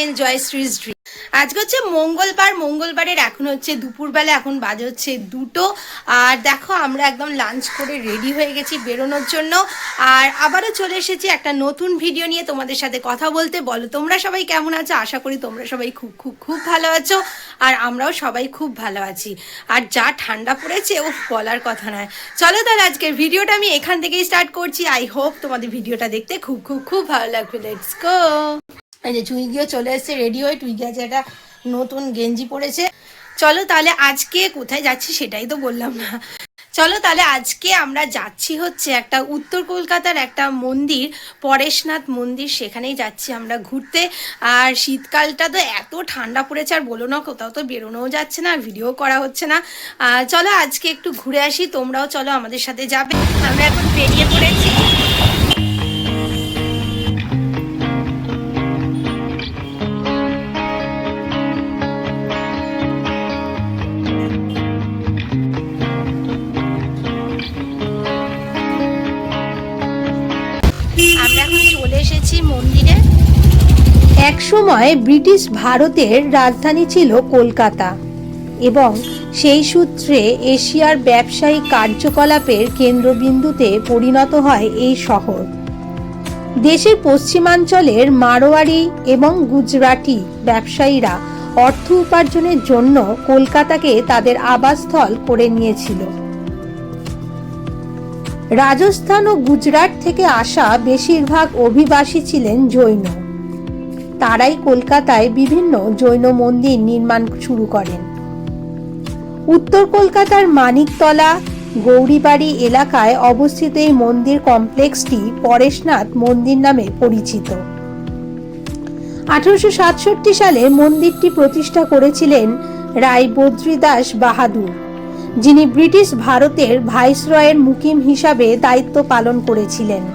Channel জয়শ্রীজ dream. আজকে হচ্ছে মঙ্গলবারের এখন হচ্ছে দুপুরবেলা, এখন বাজে হচ্ছে 2টো। আর দেখো আমরা একদম লাঞ্চ করে রেডি হয়ে গেছি বেরোনোর জন্য। আর আবারও চলে এসেছি একটা নতুন ভিডিও নিয়ে তোমাদের সাথে কথা বলতে। বলো তোমরা সবাই কেমন আছো? আশা করি তোমরা সবাই খুব খুব খুব ভালো আছো, আর আমরাও সবাই খুব ভালো আছি। আর যা ঠান্ডা পড়েছে ও বলার কথা নয়। চলো তাহলে আজকের ভিডিওটা আমি এখান থেকেই স্টার্ট করছি। আই হোপ তোমাদের ভিডিওটা দেখতে খুব খুব খুব ভালো লাগবে। Let's go. এই যে টুইগিও চলে এসেছে রেডি হয়ে। টুইগি আছে একটা নতুন গেঞ্জি পরেছে। চলো তাহলে আজকে কোথায় যাচ্ছি সেটাই তো বললাম না। চলো তাহলে আজকে আমরা যাচ্ছি হচ্ছে একটা উত্তর কলকাতার একটা মন্দির, পরেশনাথ মন্দির, সেখানেই যাচ্ছি আমরা ঘুরতে। আর শীতকালটা তো এত ঠান্ডা পড়েছে আর বলো না, কোথাও তো বেরোনোও যাচ্ছে না, ভিডিও করা হচ্ছে না। চলো আজকে একটু ঘুরে আসি, তোমরাও চলো আমাদের সাথে যাবে। আমরা এখন বেরিয়ে পড়েছি। আমরা এখন চলে এসেছি মন্দিরে। একসময় ব্রিটিশ ভারতের রাজধানী ছিল কলকাতা, এবং সেই সূত্রে এশিয়ার ব্যবসায়িক কার্যকলাপের কেন্দ্রবিন্দুতে পরিণত হয় এই শহর। দেশের পশ্চিমাঞ্চলের মারোয়ারি এবং গুজরাটি ব্যবসায়ীরা অর্থ উপার্জনের জন্য কলকাতাকে তাদের আবাসস্থল করে নিয়েছিল। রাজস্থান ও গুজরাট থেকে আসা বেশিরভাগ অভিবাসী ছিলেন জৈন। তারাই কলকাতায় বিভিন্ন জৈন মন্দির নির্মাণ শুরু করেন। উত্তর কলকাতার মানিকতলা, গৌরীবাড়ি এলাকায় অবস্থিত এই মন্দির কমপ্লেক্সটি পরেশনাথ মন্দির নামে পরিচিত। 1867 সালে মন্দিরটি প্রতিষ্ঠা করেছিলেন রায় বদ্রীদাস বাহাদুর, যিনি ব্রিটিশ ভারতের ভাইসরয়ের মুকিম হিসাবে দায়িত্ব পালন করেছিলেন।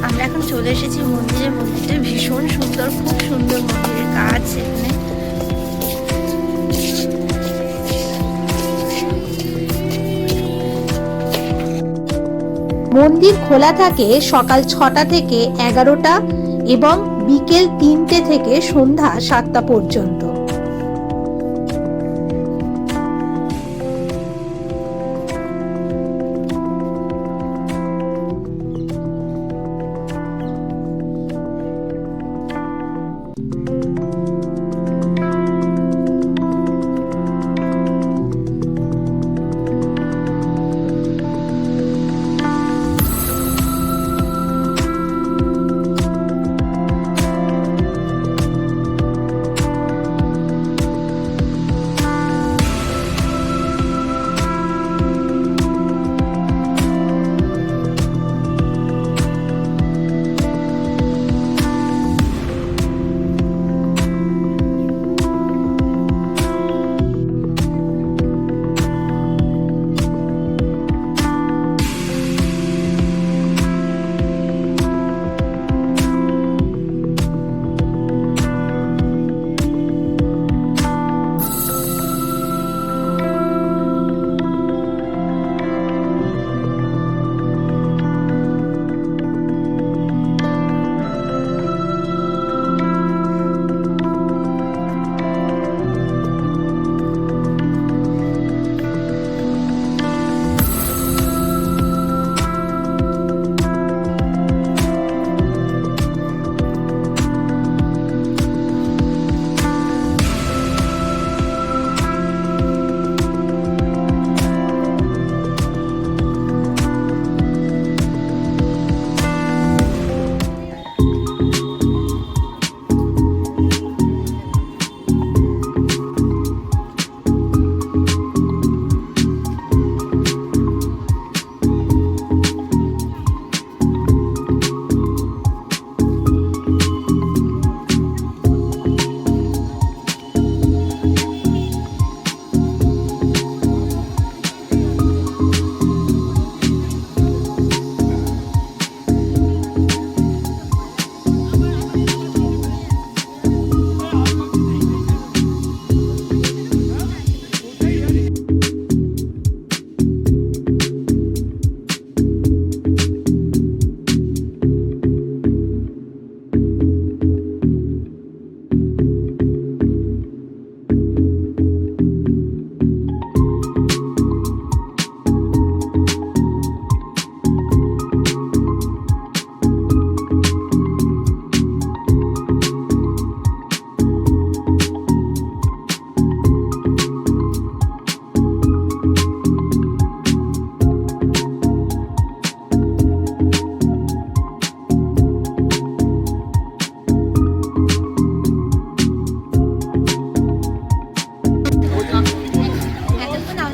আমরা এখন চলে এসেছি মন্দিরের। মন্দিরটা ভীষণ সুন্দর, খুব সুন্দর মন্দিরের কাজ এখানে। মন্দির খোলা থাকে সকাল 6টা থেকে 11টা এবং বিকেল 3টে থেকে সন্ধ্যা 7টা পর্যন্ত।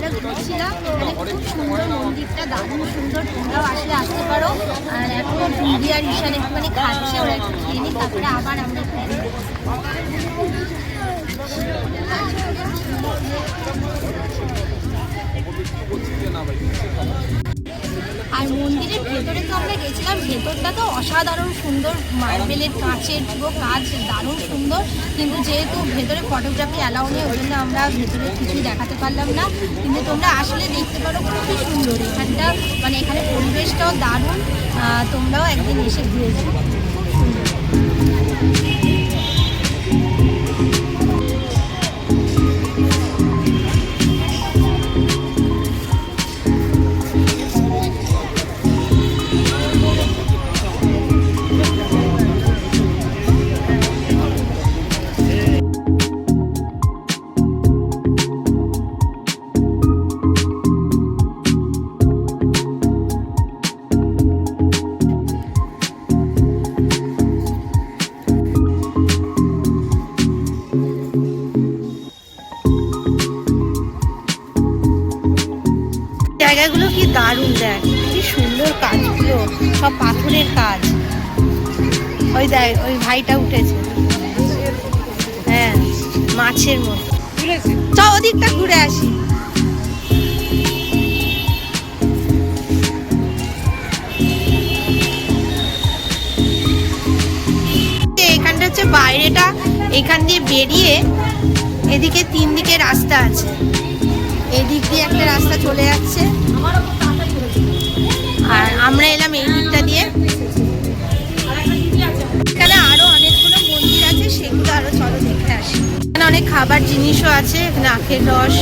মন্দিরটা ঘুরছিলাম। এখানে খুব সুন্দর মন্দিরটা, দারুণ সুন্দর। তোমরাও আসলে আসতে পারো। আর এখন দিদি আর ঈশান একটুখানি খাচ্ছে, ওরা একটু খেয়ে নিই, তারপরে আবার আমরা একটু ঘুরবো। আর মন্দিরের ভেতরে তো আমরা গেছিলাম, ভেতরটা তো অসাধারণ সুন্দর, মার্বেলের কাঁচের পুরো কাজ দারুণ সুন্দর। কিন্তু যেহেতু ভেতরে ফটোগ্রাফি অ্যালাউ নেই, ওই জন্য আমরা ভেতরে কিছুই দেখাতে পারলাম না। কিন্তু তোমরা আসলে দেখতে পারো, খুবই সুন্দর এখানটা, মানে এখানে পরিবেশটাও দারুণ। তোমরাও একদিন এসে ঘুরে যাও, খুব সুন্দর। জায়গাগুলো কি দারুণ, দেখ কি সুন্দর কাজগুলো, সব পাথরের কাজ। ওই দেখ ওই ভাইটা উঠেছে, হ্যাঁ মাছের মতো। চ ওদিকটা ঘুরে আসি। এখানটা হচ্ছে বাইরেটা, এখান দিয়ে বেরিয়ে এদিকে 3 দিকে রাস্তা আছে। এদিক দিয়ে একটা রাস্তা চলে যাচ্ছে, আর আমরা এলাম এই দিকটা দিয়ে। এখানে আরো অনেকগুলো মন্দির আছে, সেগুলো আরো চলো দেখে আসি। এখানে অনেক খাবার জিনিসও আছে, এখানে আখের রস,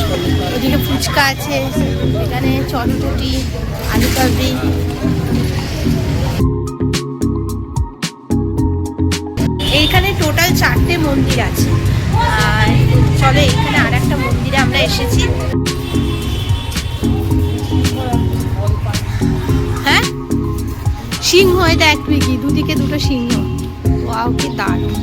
ওদিকে ফুচকা আছে, এখানে চটপটি, আলু কাবলি। এইখানে টোটাল 4টে মন্দির আছে। আর চলো এখানে আর একটা মন্দিরে আমরা এসেছি। হ্যাঁ সিংহ, দেখ তুই কি, দুদিকে দুটো সিংহ। ওয়াও কি দারুণ।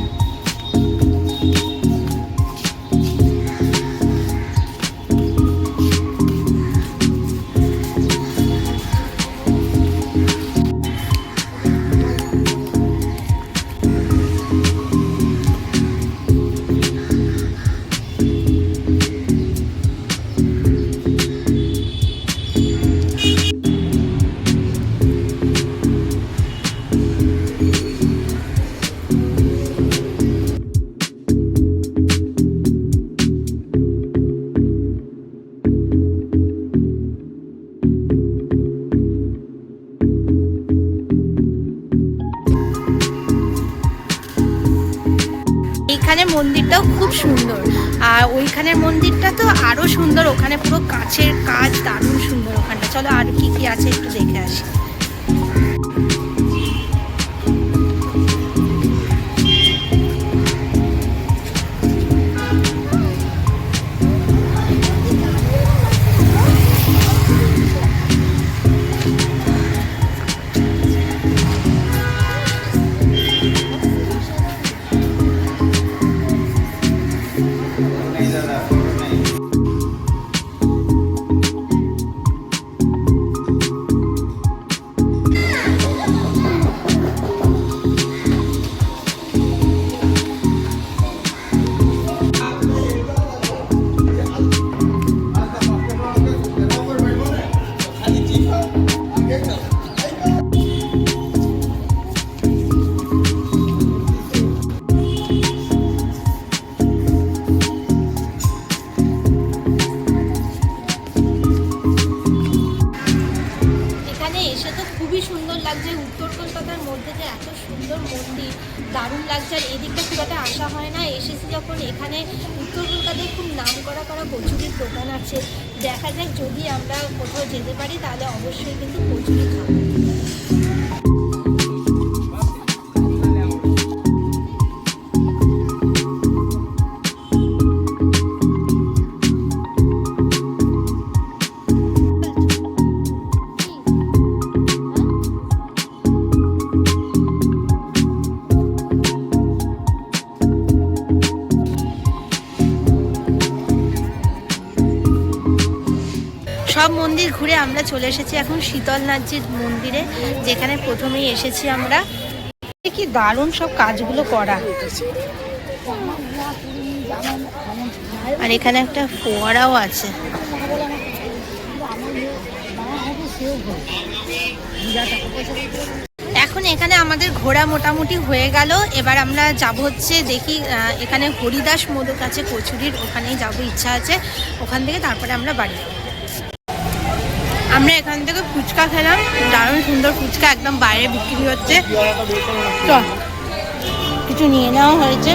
এইখানে মন্দিরটাও খুব সুন্দর, আর ওইখানের মন্দিরটা তো আরো সুন্দর, ওখানে পুরো কাচের কাজ, দারুণ সুন্দর ওখানটা। চলো আর কি কি আছে একটু দেখে আসি। দারুণ লাগছে। আর এদিকটা খুব একটা আসা হয় না, এসেছি যখন এখানে উত্তর কলকাতায় খুব নাম করা কচুরির দোকান আছে। দেখা যাক যদি আমরা কোথাও যেতে পারি তাহলে অবশ্যই কিন্তু কচুরি খাবো। সব মন্দির ঘুরে আমরা চলে এসেছি এখন শীতলনাথজির মন্দিরে, যেখানে প্রথমেই এসেছি আমরা। কি দারুণ সব কাজগুলো করা। আর এখানে একটা ফোয়ারাও আছে। এখন এখানে আমাদের ঘোরা মোটামুটি হয়ে গেল। এবার আমরা যাব হচ্ছে দেখি, এখানে হরিদাস মোদক আছে কচুরির, ওখানেই যাব, ইচ্ছা আছে। ওখান থেকে তারপরে আমরা বাড়ি যাব। আমরা এখান থেকে ফুচকা খেলাম, দারুণ সুন্দর ফুচকা, একদম বাইরে বিক্রি হচ্ছে। চল, কিছু নিয়ে নেওয়া হয়েছে।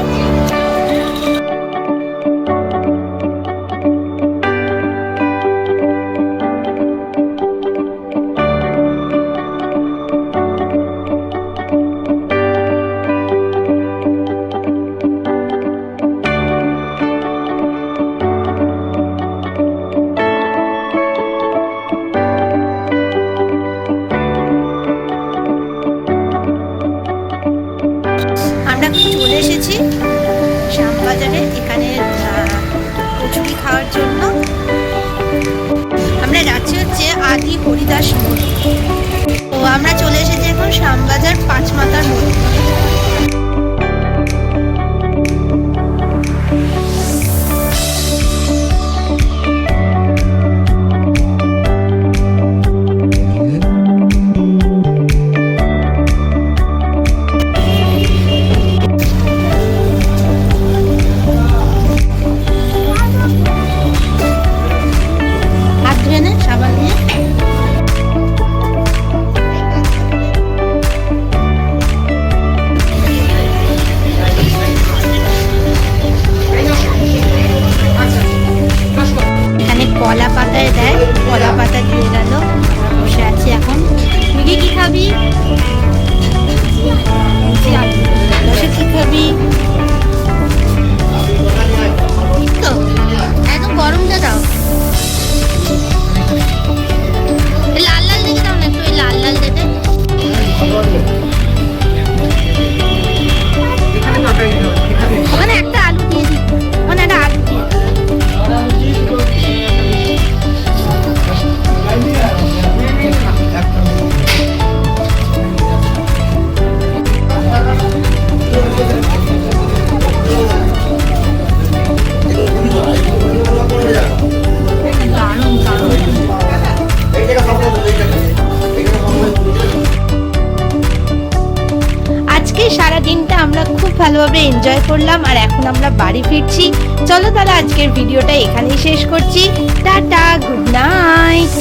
চলে এসেছি শ্যামবাজারে, এখানে কচুরি খাওয়ার জন্য। আমরা যাচ্ছি হচ্ছে আদি হরিদাস মোড়। তো আমরা চলে এসেছি এখন শ্যামবাজার পাঁচমাথার মোড়। কলা পাতায় দেয়, কলা পাতা দিয়ে গেল। বসে আছি এখন। তুই কি খাবি? কি খাবি? তো একদম গরমটা দাও, লাল লাল দেখে দাও না একটু, ওই লাল লাল দেখে। ওখানে একটা আলু দিয়ে দিই, ওখানে একটা আলু দিয়ে। সারা দিনটা আমরা খুব ভালোভাবে এনজয় করলাম, আর এখন আমরা বাড়ি ফিরছি। চলো তাহলে আজকের ভিডিওটা এখানেই শেষ করছি। Tata, good night.